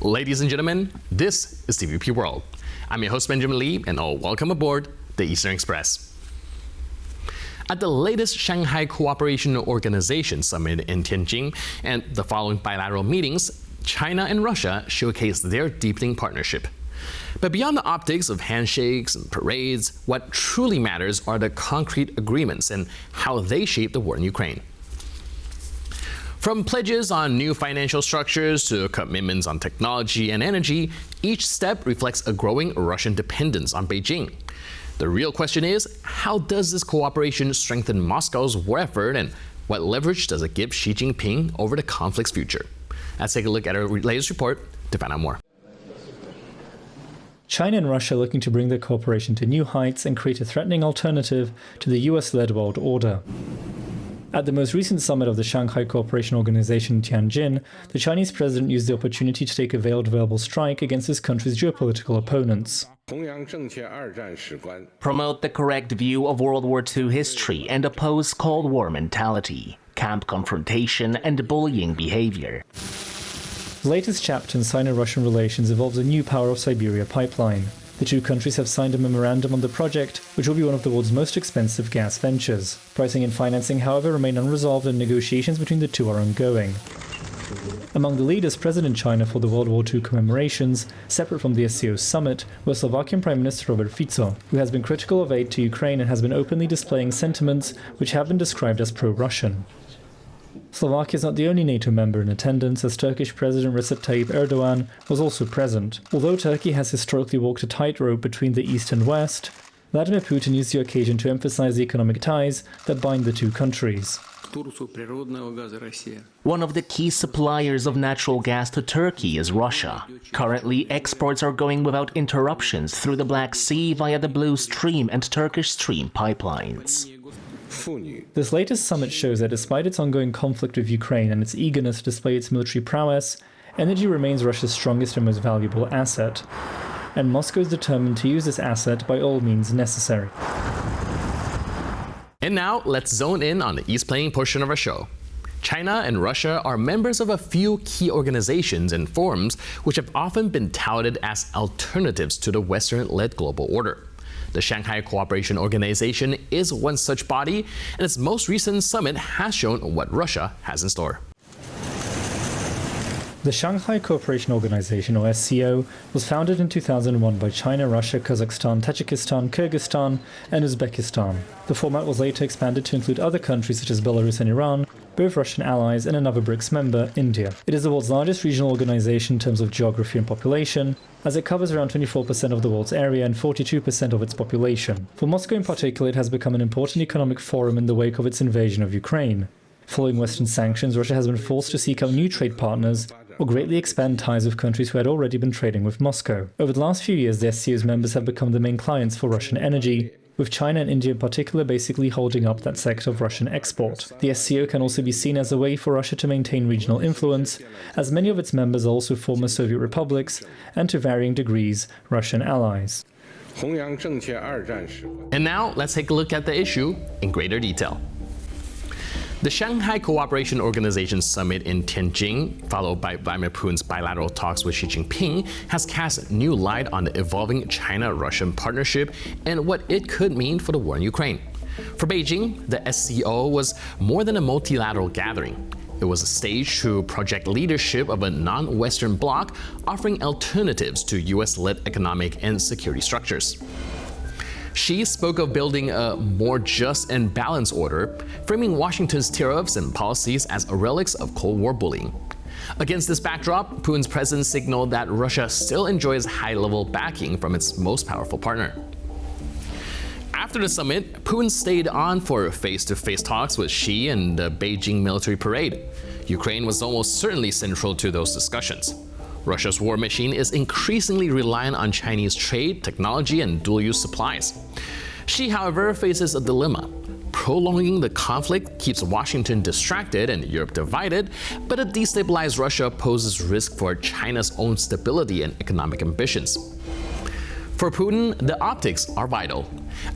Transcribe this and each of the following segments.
Ladies and gentlemen, this is TVP World. I'm your host Benjamin Lee, and welcome aboard the Eastern Express. At the latest Shanghai Cooperation Organization summit in Tianjin and the following bilateral meetings, China and Russia showcased their deepening partnership. But beyond the optics of handshakes and parades, what truly matters are the concrete agreements and how they shape the war in Ukraine. From pledges on new financial structures to commitments on technology and energy, each step reflects a growing Russian dependence on Beijing. The real question is, how does this cooperation strengthen Moscow's war effort, and what leverage does it give Xi Jinping over the conflict's future? Let's take a look at our latest report to find out more. China and Russia are looking to bring their cooperation to new heights and create a threatening alternative to the US-led world order. At the most recent summit of the Shanghai Cooperation Organization in Tianjin, the Chinese president used the opportunity to take a veiled verbal strike against his country's geopolitical opponents. Promote the correct view of World War II history and oppose Cold War mentality, camp confrontation, and bullying behavior. The latest chapter in Sino-Russian relations involves a new Power of Siberia pipeline. The two countries have signed a memorandum on the project, which will be one of the world's most expensive gas ventures. Pricing and financing, however, remain unresolved, and negotiations between the two are ongoing. Among the leaders present in China for the World War II commemorations, separate from the SCO summit, was Slovakian Prime Minister Robert Fico, who has been critical of aid to Ukraine and has been openly displaying sentiments which have been described as pro-Russian. Slovakia is not the only NATO member in attendance, as Turkish President Recep Tayyip Erdogan was also present. Although Turkey has historically walked a tightrope between the East and West, Vladimir Putin used the occasion to emphasize the economic ties that bind the two countries. One of the key suppliers of natural gas to Turkey is Russia. Currently, exports are going without interruptions through the Black Sea via the Blue Stream and Turkish Stream pipelines. This latest summit shows that despite its ongoing conflict with Ukraine and its eagerness to display its military prowess, energy remains Russia's strongest and most valuable asset. And Moscow is determined to use this asset by all means necessary. And now, let's zone in on the East Playing portion of our show. China and Russia are members of a few key organizations and forums which have often been touted as alternatives to the Western-led global order. The Shanghai Cooperation Organization is one such body, and its most recent summit has shown what Russia has in store. The Shanghai Cooperation Organization, or SCO, was founded in 2001 by China, Russia, Kazakhstan, Tajikistan, Kyrgyzstan, and Uzbekistan. The format was later expanded to include other countries such as Belarus and Iran, both Russian allies, and another BRICS member, India. It is the world's largest regional organization in terms of geography and population, as it covers around 24% of the world's area and 42% of its population. For Moscow in particular, it has become an important economic forum in the wake of its invasion of Ukraine. Following Western sanctions, Russia has been forced to seek out new trade partners or greatly expand ties with countries who had already been trading with Moscow. Over the last few years, the SCO's members have become the main clients for Russian energy, with China and India in particular basically holding up that sector of Russian export. The SCO can also be seen as a way for Russia to maintain regional influence, as many of its members are also former Soviet republics and to varying degrees Russian allies. And now, let's take a look at the issue in greater detail. The Shanghai Cooperation Organization summit in Tianjin, followed by Vladimir Putin's bilateral talks with Xi Jinping, has cast new light on the evolving China-Russian partnership and what it could mean for the war in Ukraine. For Beijing, the SCO was more than a multilateral gathering. It was a stage to project leadership of a non-Western bloc, offering alternatives to US-led economic and security structures. Xi spoke of building a more just and balanced order, framing Washington's tariffs and policies as relics of Cold War bullying. Against this backdrop, Putin's presence signaled that Russia still enjoys high-level backing from its most powerful partner. After the summit, Putin stayed on for face-to-face talks with Xi and the Beijing military parade. Ukraine was almost certainly central to those discussions. Russia's war machine is increasingly reliant on Chinese trade, technology, and dual-use supplies. Xi, however, faces a dilemma. Prolonging the conflict keeps Washington distracted and Europe divided, but a destabilized Russia poses risk for China's own stability and economic ambitions. For Putin, the optics are vital.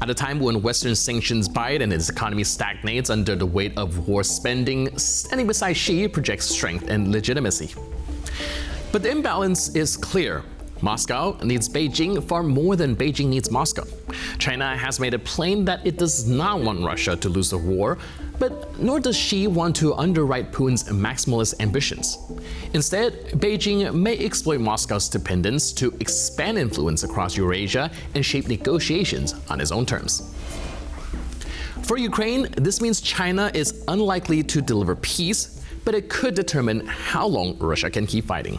At a time when Western sanctions bite and his economy stagnates under the weight of war spending, standing beside Xi projects strength and legitimacy. But the imbalance is clear. Moscow needs Beijing far more than Beijing needs Moscow. China has made it plain that it does not want Russia to lose the war, but nor does Xi want to underwrite Putin's maximalist ambitions. Instead, Beijing may exploit Moscow's dependence to expand influence across Eurasia and shape negotiations on its own terms. For Ukraine, this means China is unlikely to deliver peace, but it could determine how long Russia can keep fighting.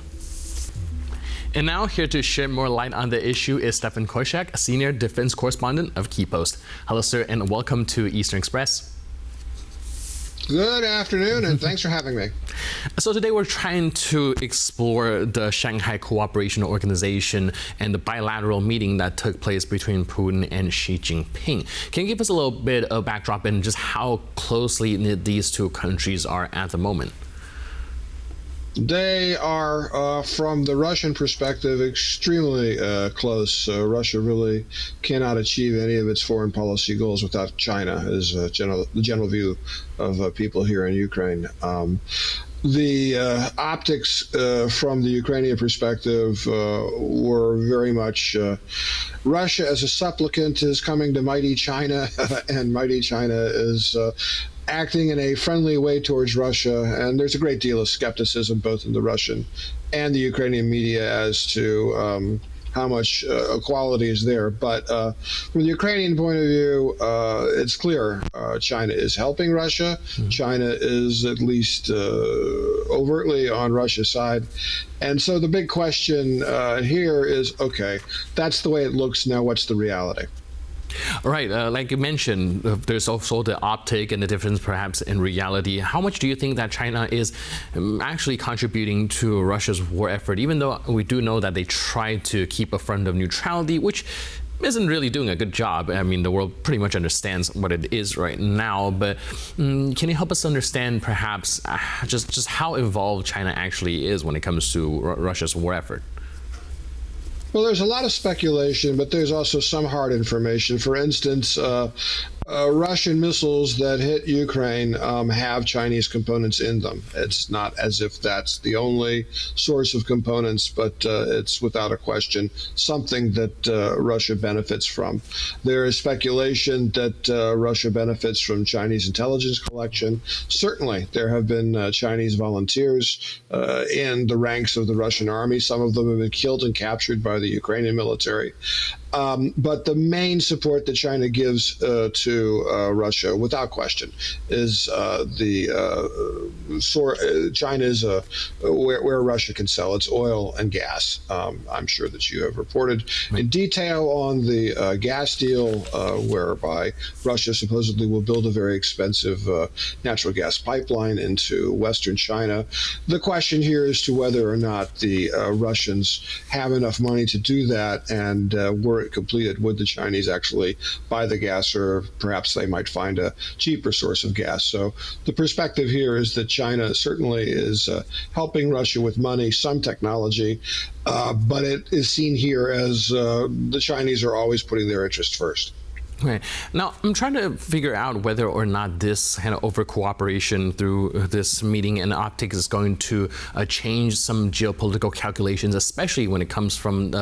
And now, here to shed more light on the issue is Stefan Korshak, a senior defense correspondent of Kyiv Post. Hello, sir, and welcome to Eastern Express. Good afternoon, and thanks for having me. So today we're trying to explore the Shanghai Cooperation Organization and the bilateral meeting that took place between Putin and Xi Jinping. Can you give us a little bit of backdrop and just how closely knit these two countries are at the moment? They are, from the Russian perspective, extremely close. Russia really cannot achieve any of its foreign policy goals without China, is the general view of people here in Ukraine. The optics from the Ukrainian perspective were very much Russia as a supplicant is coming to mighty China, and mighty China is acting in a friendly way towards Russia, and there's a great deal of skepticism both in the Russian and the Ukrainian media as to how much equality is there. But from the Ukrainian point of view, it's clear China is helping Russia. China is at least overtly on Russia's side. And so the big question here is, okay, that's the way it looks now. What's the reality? Right, like you mentioned, there's also the optic and the difference perhaps in reality. How much do you think that China is actually contributing to Russia's war effort, even though we do know that they try to keep a front of neutrality, which isn't really doing a good job? I mean, the world pretty much understands what it is right now, but can you help us understand perhaps just how involved China actually is when it comes to Russia's war effort? Well, there's a lot of speculation, but there's also some hard information. For instance, Russian missiles that hit Ukraine have Chinese components in them. It's not as if that's the only source of components, but it's without a question something that Russia benefits from. There is speculation that Russia benefits from Chinese intelligence collection. Certainly, there have been Chinese volunteers in the ranks of the Russian army. Some of them have been killed and captured by the Ukrainian military. But the main support that China gives to Russia, without question, is China is where Russia can sell its oil and gas. I'm sure that you have reported in detail on the gas deal whereby Russia supposedly will build a very expensive natural gas pipeline into Western China. The question here is to whether or not the Russians have enough money to do that, and were it completed, would the Chinese actually buy the gas, or perhaps they might find a cheaper source of gas? So the perspective here is that China certainly is helping Russia with money, some technology, but it is seen here as the Chinese are always putting their interest first. Right. Now, I'm trying to figure out whether or not this kind of over-cooperation through this meeting and optics is going to change some geopolitical calculations, especially when it comes from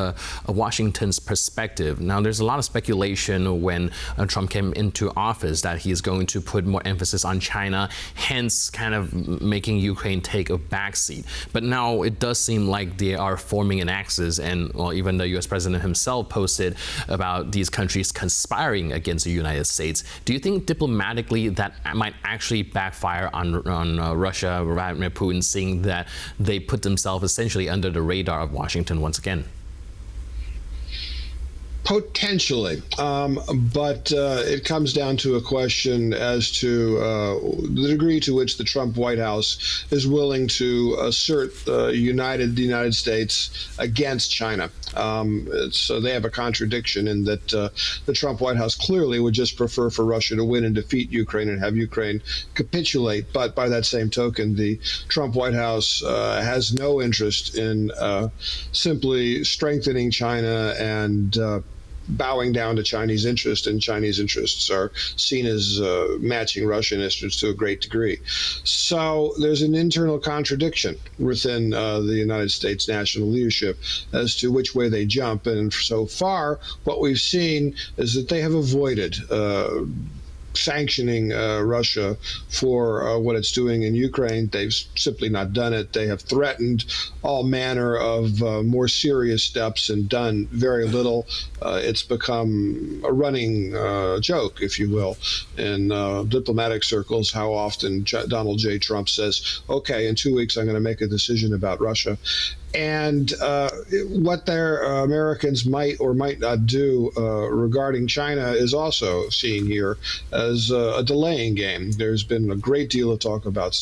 Washington's perspective. Now, there's a lot of speculation when Trump came into office that he's going to put more emphasis on China, hence kind of making Ukraine take a backseat. But now it does seem like they are forming an axis, and well, even the U.S. president himself posted about these countries conspiring against the United States. Do you think diplomatically that might actually backfire on Russia, Vladimir Putin, seeing that they put themselves essentially under the radar of Washington once again? Potentially, but it comes down to a question as to the degree to which the Trump White House is willing to assert the United States against China. So they have a contradiction in that the Trump White House clearly would just prefer for Russia to win and defeat Ukraine and have Ukraine capitulate. But by that same token, the Trump White House has no interest in simply strengthening China and bowing down to Chinese interests, and Chinese interests are seen as matching Russian interests to a great degree. So there's an internal contradiction within the United States national leadership as to which way they jump. And so far, what we've seen is that they have avoided sanctioning Russia for what it's doing in Ukraine. They've simply not done it. They have threatened all manner of more serious steps and done very little. It's become a running joke, if you will, in diplomatic circles, how often Donald J. Trump says, okay, in 2 weeks I'm going to make a decision about Russia. And what their Americans might or might not do regarding China is also seen here as a delaying game. There's been a great deal of talk about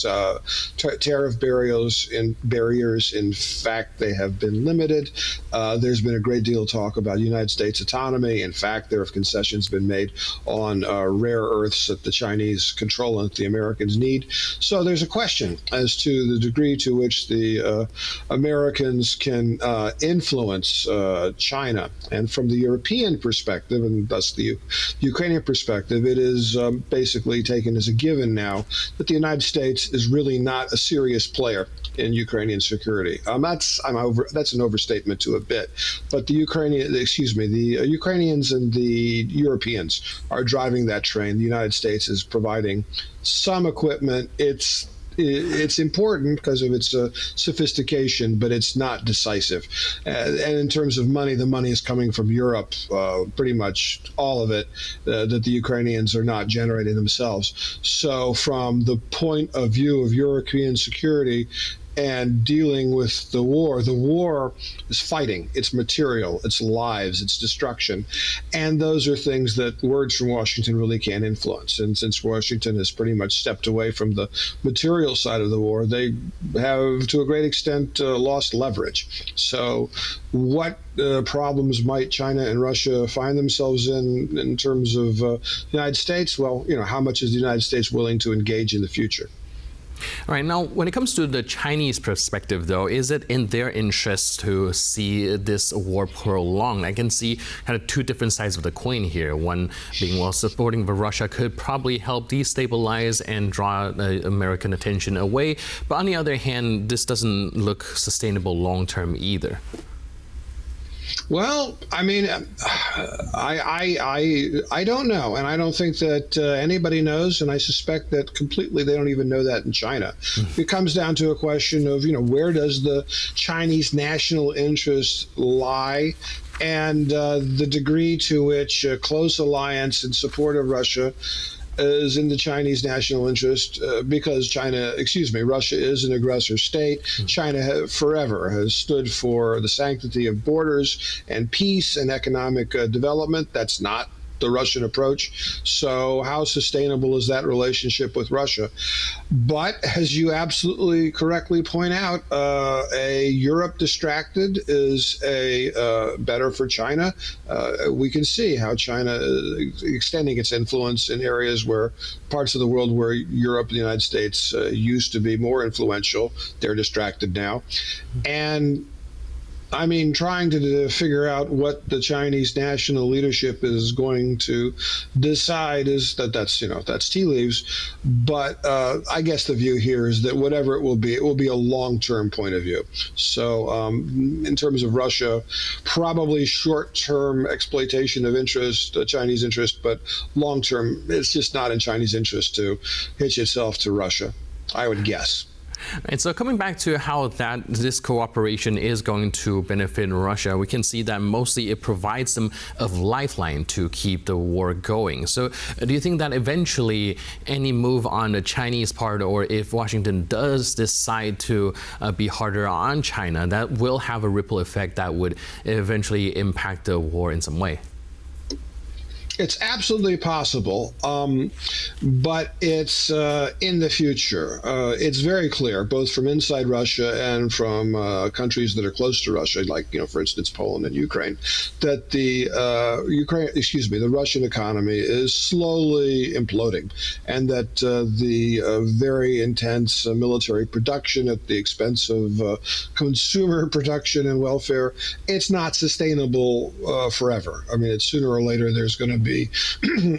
tariff barriers. In fact, they have been limited. There's been a great deal of talk about United States autonomy. In fact, there have concessions been made on rare earths that the Chinese control and that the Americans need. So there's a question as to the degree to which the Americans can influence China. And from the European perspective, and thus the Ukrainian perspective, it is basically taken as a given now that the United States is really not a serious player in Ukrainian security. That's an overstatement to a bit, but the Ukrainians and the Europeans are driving that train. The United States is providing some equipment. It's important because of its sophistication, but it's not decisive. And in terms of money, the money is coming from Europe, pretty much all of it, that the Ukrainians are not generating themselves. So from the point of view of European security and dealing with the war is fighting, it's material, it's lives, it's destruction. And those are things that words from Washington really can't influence. And since Washington has pretty much stepped away from the material side of the war, they have, to a great extent, lost leverage. So what problems might China and Russia find themselves in terms of the United States? Well, how much is the United States willing to engage in the future? All right, now when it comes to the Chinese perspective, though, is it in their interest to see this war prolonged? I can see kind of two different sides of the coin here. One being, well, supporting Russia could probably help destabilize and draw American attention away. But on the other hand, this doesn't look sustainable long-term either. Well, I mean, I don't know, and I don't think that anybody knows, and I suspect that completely they don't even know that in China. It comes down to a question of, where does the Chinese national interest lie, and the degree to which a close alliance in support of Russia is in the Chinese national interest, because Russia is an aggressor state. China forever has stood for the sanctity of borders and peace and economic development. That's not the Russian approach. So how sustainable is that relationship with Russia? But as you absolutely correctly point out, a Europe distracted is better for China. We can see how China is extending its influence in areas parts of the world where Europe and the United States used to be more influential. They're distracted now. And I mean, trying to figure out what the Chinese national leadership is going to decide that's tea leaves. But I guess the view here is that whatever it will be a long-term point of view. So in terms of Russia, probably short-term exploitation of Chinese interest, but long-term, it's just not in Chinese interest to hitch itself to Russia, I would guess. And so coming back to how this cooperation is going to benefit Russia, we can see that mostly it provides them a lifeline to keep the war going. So do you think that eventually any move on the Chinese part, or if Washington does decide to be harder on China, that will have a ripple effect that would eventually impact the war in some way? It's absolutely possible, but it's in the future. It's very clear, both from inside Russia and from countries that are close to Russia, like, for instance, Poland and Ukraine, that the Russian economy is slowly imploding, and that the very intense military production at the expense of consumer production and welfare, it's not sustainable forever. I mean, it's sooner or later there's going to be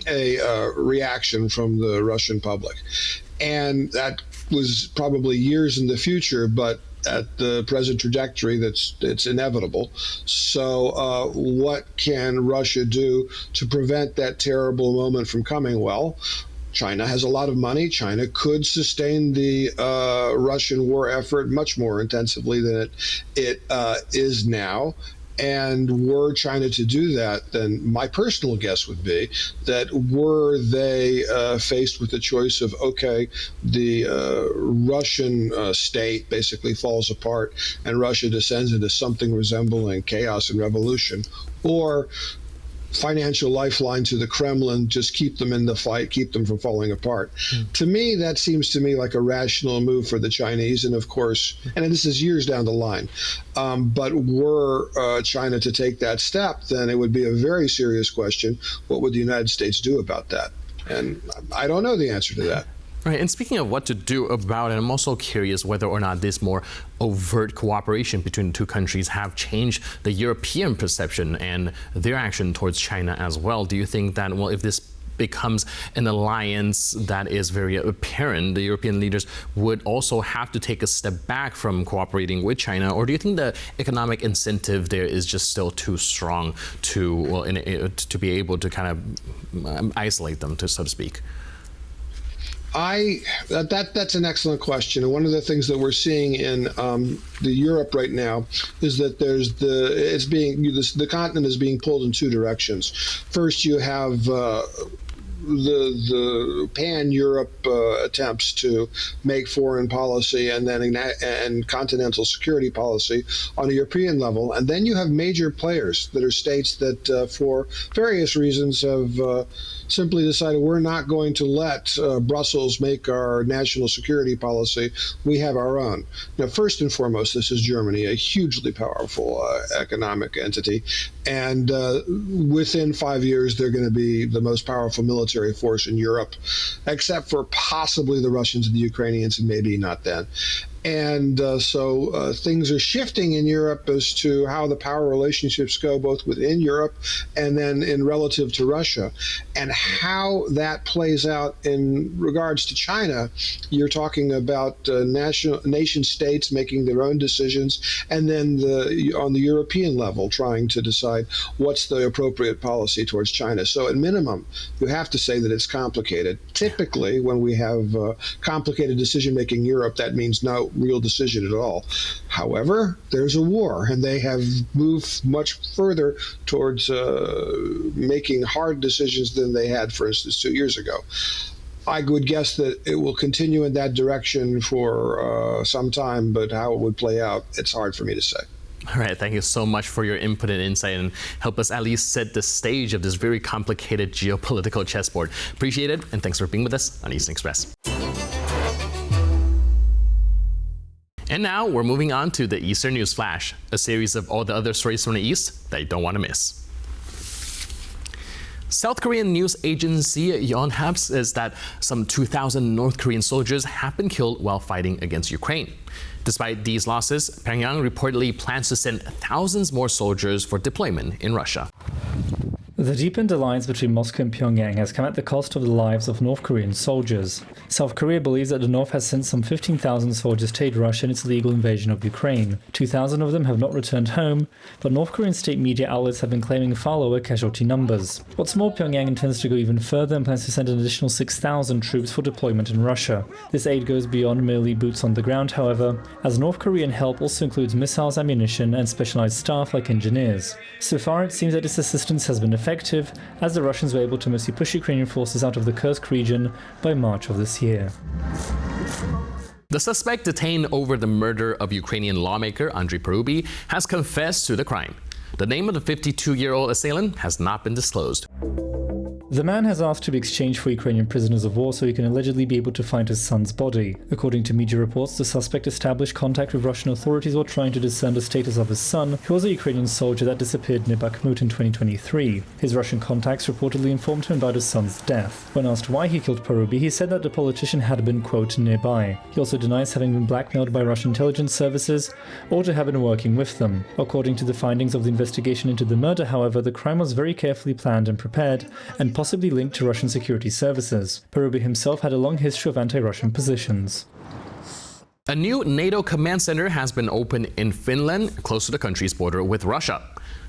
a reaction from the Russian public. And that was probably years in the future, but at the present trajectory, it's inevitable. So what can Russia do to prevent that terrible moment from coming? Well, China has a lot of money. China could sustain the Russian war effort much more intensively than it is now. And were China to do that, then my personal guess would be that were they faced with the choice of, okay, the Russian state basically falls apart and Russia descends into something resembling chaos and revolution, or financial lifeline to the Kremlin, just keep them in the fight, keep them from falling apart. To me, that seems to me like a rational move for the Chinese. And of course, and this is years down the line, but were China to take that step, then it would be a very serious question. What would the United States do about that? And I don't know the answer to that. Right, and speaking of what to do about it, I'm also curious whether or not this more overt cooperation between the two countries have changed the European perception and their action towards China as well. Do you think that, well, if this becomes an alliance that is very apparent, the European leaders would also have to take a step back from cooperating with China? Or do you think the economic incentive there is just still too strong to, well, to be able to kind of isolate them, so to speak? That's an excellent question, and one of the things that we're seeing in the Europe right now is that the continent is being pulled in two directions. First, you have the pan-Europe attempts to make foreign policy and continental security policy on a European level, and then you have major players that are states that, for various reasons, have simply decided we're not going to let Brussels make our national security policy. We have our own. Now, first and foremost, this is Germany, a hugely powerful economic entity, and within 5 years, they're going to be the most powerful military force in Europe, except for possibly the Russians and the Ukrainians, and maybe not then. And so things are shifting in Europe as to how the power relationships go, both within Europe and then in relative to Russia. And how that plays out in regards to China, you're talking about nation states making their own decisions, and then on the European level trying to decide what's the appropriate policy towards China. So at minimum, you have to say that it's complicated. Typically, when we have complicated decision-making in Europe, that means no real decision at all. However, there's a war, and they have moved much further towards making hard decisions than they had, for instance, 2 years ago. I would guess that it will continue in that direction for some time, but how it would play out, it's hard for me to say. All right, thank you so much for your input and insight, and help us at least set the stage of this very complicated geopolitical chessboard. Appreciate it, and thanks for being with us on Eastern Express. And now we're moving on to the Eastern News Flash, a series of all the other stories from the East that you don't want to miss. South Korean news agency Yonhap says that some 2,000 North Korean soldiers have been killed while fighting against Ukraine. Despite these losses, Pyongyang reportedly plans to send thousands more soldiers for deployment in Russia. The deepened alliance between Moscow and Pyongyang has come at the cost of the lives of North Korean soldiers. South Korea believes that the North has sent some 15,000 soldiers to aid Russia in its illegal invasion of Ukraine. 2,000 of them have not returned home, but North Korean state media outlets have been claiming far lower casualty numbers. What's more, Pyongyang intends to go even further and plans to send an additional 6,000 troops for deployment in Russia. This aid goes beyond merely boots on the ground, however, as North Korean help also includes missiles, ammunition, and specialized staff like engineers. So far, it seems that this assistance has been effective, as the Russians were able to mostly push Ukrainian forces out of the Kursk region by March of this year. The suspect detained over the murder of Ukrainian lawmaker Andrei Parubi has confessed to the crime. The name of the 52-year-old assailant has not been disclosed. The man has asked to be exchanged for Ukrainian prisoners of war so he can allegedly be able to find his son's body. According to media reports, the suspect established contact with Russian authorities while trying to discern the status of his son, who was a Ukrainian soldier that disappeared near Bakhmut in 2023. His Russian contacts reportedly informed him about his son's death. When asked why he killed Parubi, he said that the politician had been, quote, nearby. He also denies having been blackmailed by Russian intelligence services or to have been working with them. According to the findings of the investigation into the murder, however, the crime was very carefully planned and prepared, and possibly linked to Russian security services. Parubi himself had a long history of anti-Russian positions. A new NATO command center has been opened in Finland, close to the country's border with Russia.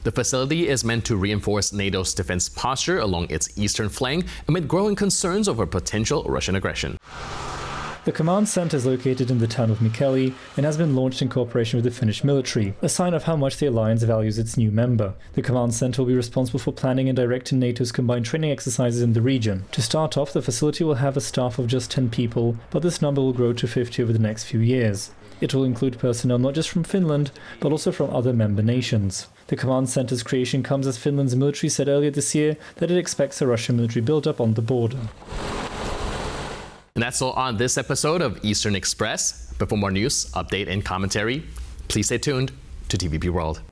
The facility is meant to reinforce NATO's defense posture along its eastern flank amid growing concerns over potential Russian aggression. The command center is located in the town of Mikkeli and has been launched in cooperation with the Finnish military, a sign of how much the alliance values its new member. The command center will be responsible for planning and directing NATO's combined training exercises in the region. To start off, the facility will have a staff of just 10 people, but this number will grow to 50 over the next few years. It will include personnel not just from Finland, but also from other member nations. The command center's creation comes as Finland's military said earlier this year that it expects a Russian military buildup on the border. And that's all on this episode of Eastern Express. But for more news, update, and commentary, please stay tuned to TVP World.